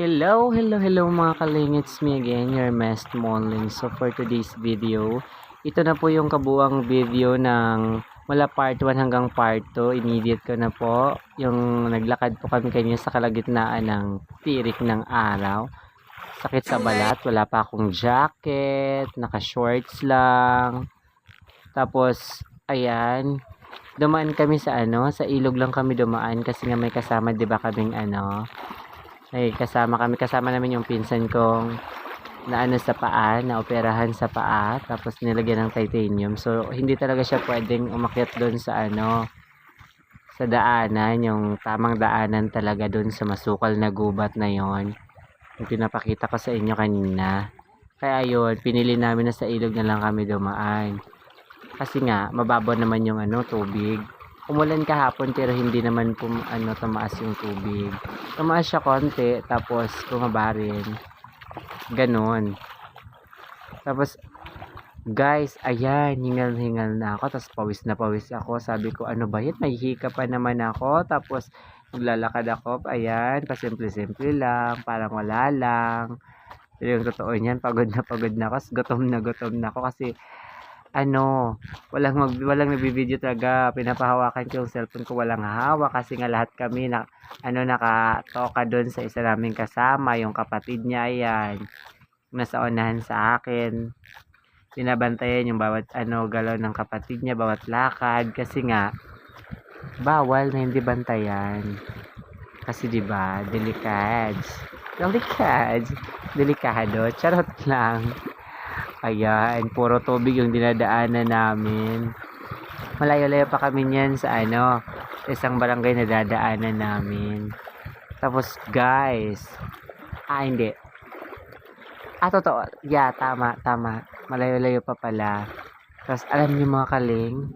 Hello mga kaling, it's me again, your Mest Monling. So for today's video, ito na po yung kabuang video ng mula part 1 hanggang part 2. Immediate ko na po yung naglakad po kami kanina sa kalagitnaan ng tirik ng araw. Sakit sa balat, wala pa akong jacket, naka-shorts lang. Tapos, ayan, dumaan kami sa sa ilog lang kami dumaan kasi nga may kasama 'di ba kaming ay kasama namin yung pinsan kong na sa paa, na operahan sa paa, tapos nilagyan ng titanium. So hindi talaga siya pwedeng umakyat doon sa sa daanan, yung tamang daanan talaga doon sa masukal na gubat na yon. Yung pinapakita ko sa inyo kanina. Kaya yun, pinili namin na sa ilog na lang kami dumaan. Kasi nga mababaw naman yung tubig. Umulan kahapon pero hindi naman tumaas yung tubig. Tumaas siya konti tapos bumaba rin. Ganon. Tapos guys, ayan, hingal-hingal na ako. Tapos pawis na pawis ako. Sabi ko, ano ba yan? May hika pa naman ako. Tapos maglalakad ako. Ayan, pasimple-simple lang. Parang wala lang. Pero yung totoo niyan, pagod na ako. Gutom na ako kasi walang nagbibideo talaga. Pinapahawakan ko yung cellphone ko, walang hawak kasi nga lahat kami na nakatoka doon sa isa naming kasama, yung kapatid niya. Ayan, nasa unahan sa akin, binabantayan yung bawat galaw ng kapatid niya, bawat lakad, kasi nga bawal na hindi bantayan kasi 'di ba, delikado, charot lang. Ayan, puro tubig yung dinadaanan namin. Malayo-layo pa kami niyan sa isang barangay na dadaanan namin. Tapos guys, hindi. Totoo. Yeah, tama. Malayo-layo pa pala. Tapos alam niyo mga kaling,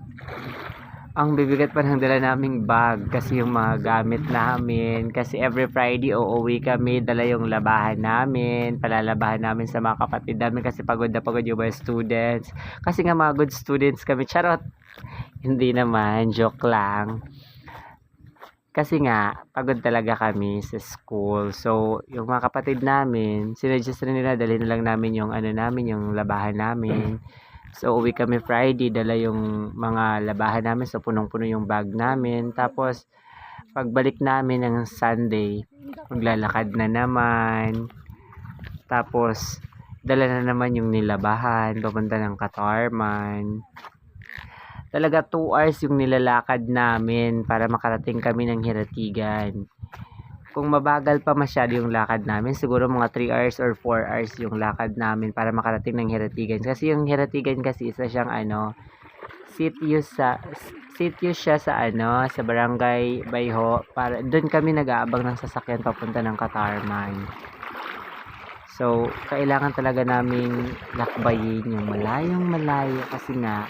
ang bibigat pa ng dala naming bag kasi yung mga gamit namin. Kasi every Friday uuwi kami, dala yung labahan namin, palalabahan namin sa mga kapatid namin kasi pagod na pagod yung mga students. Kasi nga mga good students kami, charot. Hindi naman, joke lang. Kasi nga, pagod talaga kami sa school. So, yung mga kapatid namin, sinuggest rin nila, dalhin na lang namin yung yung labahan namin. So, uwi kami Friday, dala yung mga labahan namin. So, punong-puno yung bag namin. Tapos, pagbalik namin ng Sunday, maglalakad na naman. Tapos, dala na naman yung nilabahan, papunta ng Katarman. Talaga 2 hours yung nilalakad namin para makarating kami ng Hiratigan. Kung mabagal pa masyado yung lakad namin, siguro mga 3 hours or 4 hours yung lakad namin para makarating ng Hiratigan. Kasi yung Hiratigan kasi isa siyang sitio siya sa sa Barangay Bayho. Para doon kami nag-aabang ng sasakyan papunta ng Katarman. So, kailangan talaga naming lakbayin yung malayong-malayo kasi nga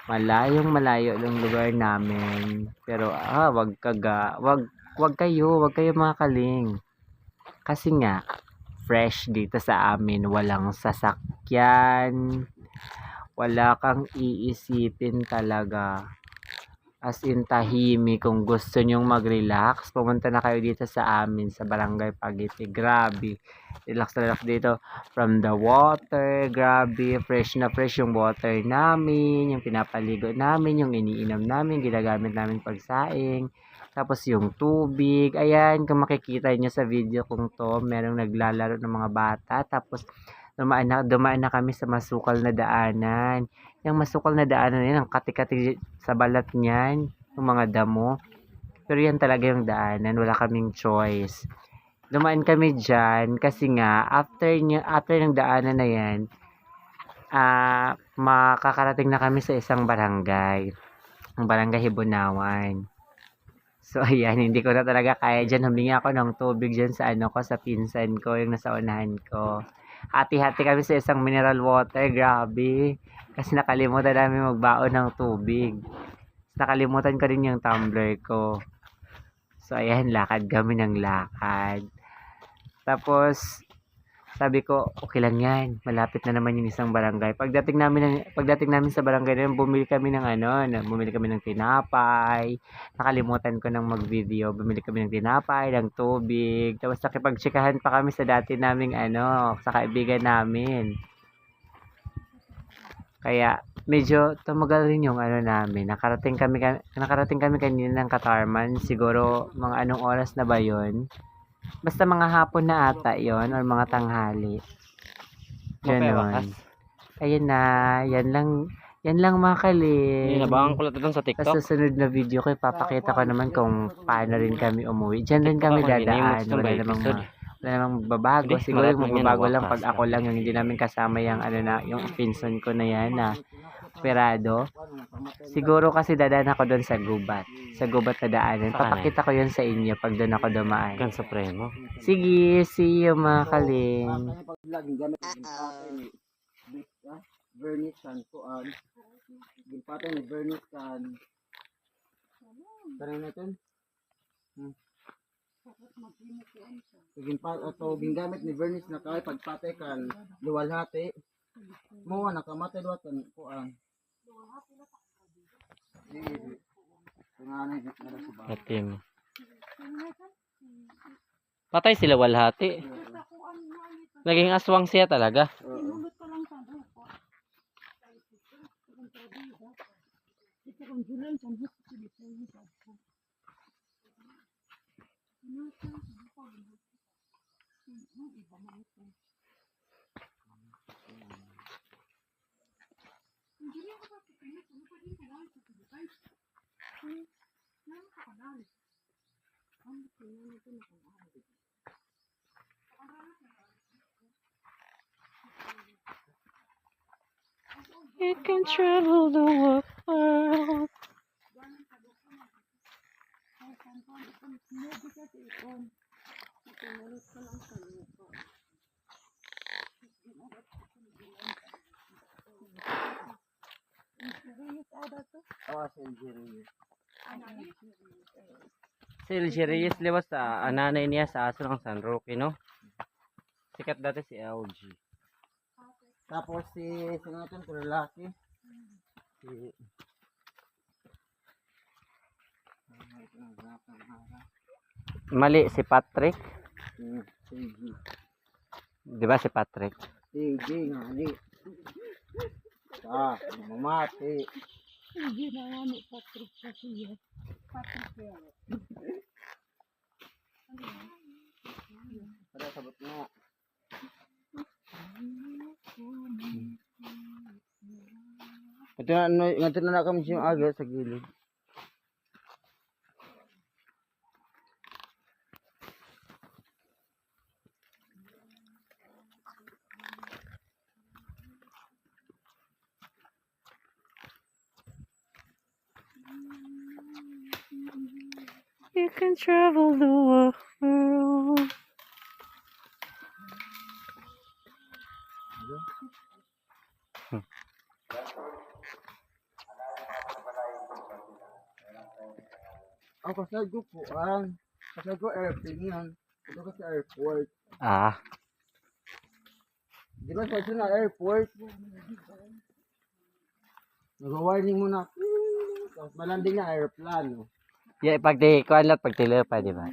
malayong-malayo yung lugar namin. Pero wag kayo mga kaling. Kasi nga fresh dito sa amin, walang sasakyan. Wala kang iisipin talaga. As in tahimik. Kung gusto nyong mag-relax, pumunta na kayo dito sa amin sa Barangay Pagiti. Grabe. Relax dito from the water. Grabe, fresh na fresh yung water namin, yung pinapaligo namin, yung iniinom namin, ginagamit namin pagsaing. Tapos yung tubig, ayan, kung makikita nyo sa video kong to, merong naglalaro ng mga bata. Tapos dumaan na kami sa masukal na daanan. Yung masukal na daanan na yun, ang kati-kati sa balat niyan, yung mga damo. Pero yan talaga yung daanan, wala kaming choice. Dumaan kami dyan kasi nga after ng daanan na yan, makakarating na kami sa isang barangay, ang Barangay Hibunawan. So ayan, hindi ko na talaga kaya dyan. Humingi ako ng tubig dyan sa sa pinsan ko, yung nasa unahan ko. Hati-hati kami sa isang mineral water. Grabe, kasi nakalimutan namin magbaon ng tubig. Nakalimutan ko rin yung tumbler ko. So ayan, lakad kami ng lakad. Tapos Sabi ko, okay lang yan. Malapit na naman yung isang barangay. Pagdating namin sa barangay na yun, bumili kami ng bumili kami ng tinapay. Nakalimutan ko ng mag-video. Bumili kami ng tinapay, ng tubig. Tapos nakipagtsikahan pa kami sa dati naming sa kaibigan namin. Kaya medyo tumagal rin yung namin. Nakarating kami kanina ng Katarman. Siguro mga anong oras na ba yun? Basta mga hapon na ata yon or mga tanghali. Ganon. Ayun na. Yan lang mga kaling. Inabangan ko lang doon sa Sa TikTok. susunod na video ko, ipapakita ko naman kung paano rin kami umuwi. Diyan rin kami dadaan. Wala namang babago. Hindi, Siguro yung marat man yan, magbabago lang nawakas. pag ako lang yung hindi namin kasama yung yung pinsan ko na yan na operado. Siguro kasi dadaan ako doon sa gubat. Sa gubat na daanan. Papakita ko yun sa inyo pag doon ako dumaan. Kan Supremo. Sige, see you mga kaling. Vernish kan kuan. Gimpatan ni vernish kan. Tanay natin. Gimpat ato gingamit ni vernish na kay pagpatay kan luwalhati. Mo nakamatay luwat kan kuan. Atim. Patay sila walhati. Naging aswang siya talaga. It can travel the world. Si Luxurious liwas sa ananay niya sa aso ng San Roque, no? Sikat dati si LG. Tapos si sinatan ko lalaki. Si Mali si Patrick. CG. Di ba si Patrick? CG nga ni. Mamati. Hindi na nga ni Patrick sa siya. Patrick yan. Para sabot nga. Ito na kami siyang aga sa gilid. You can travel the world. Ang kasal ko po, kasal ko airplane yan. Ito kasi airport. Ah, Di ba sa na airport? Nag-warning mo na. Tapos malanding na airplane. yeah, pag di kuan lang pag tilo pa, di ba?